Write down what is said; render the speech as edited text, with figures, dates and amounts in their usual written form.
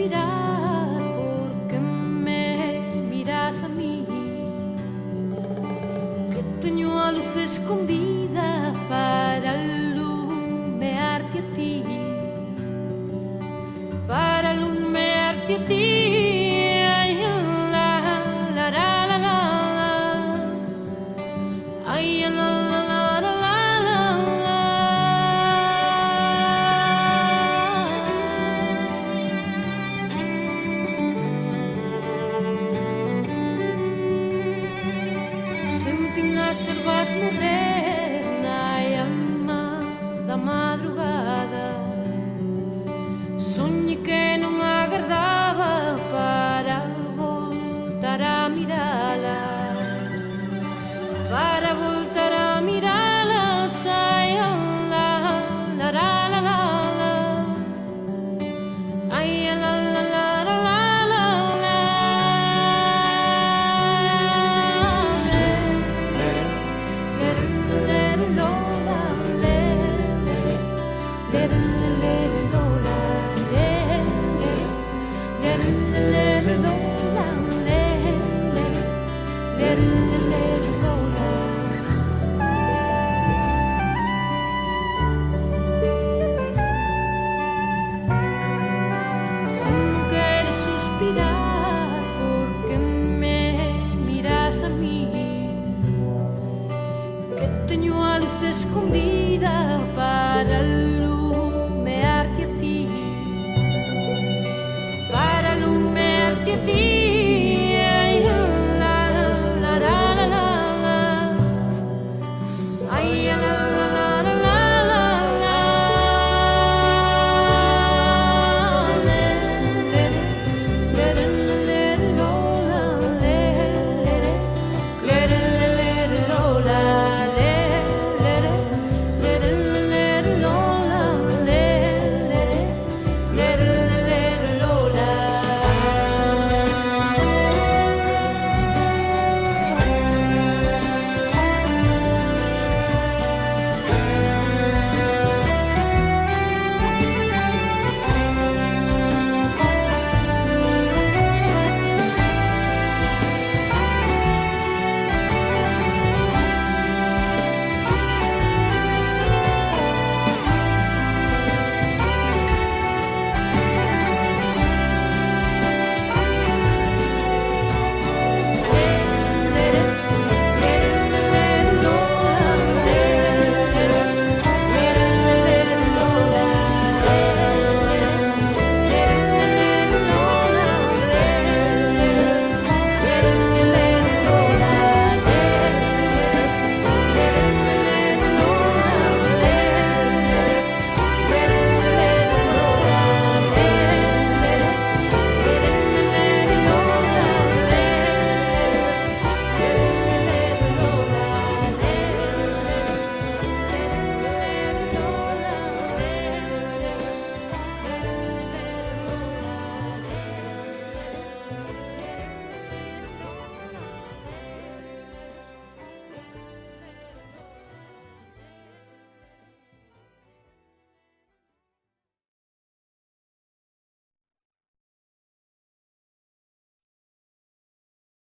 suspirar porque me miras a mí, que teño a luz escondida para alumearte a ti, para alumearte a ti. Ay, la, la, la, la, la, la. Ay, la, la, la, la, la, la. Sentín as ervas morrer na alma da madrugada. Soñé que non agardaba para voltar a miralas, para voltar a miralas. Ay, la, la, la, la, la, la. Ay, la, la, la, la, la, la, Si no quieres suspirar porque me miras a mí, que teño a luz escondida para alumearte a ti, para alumearte a ti.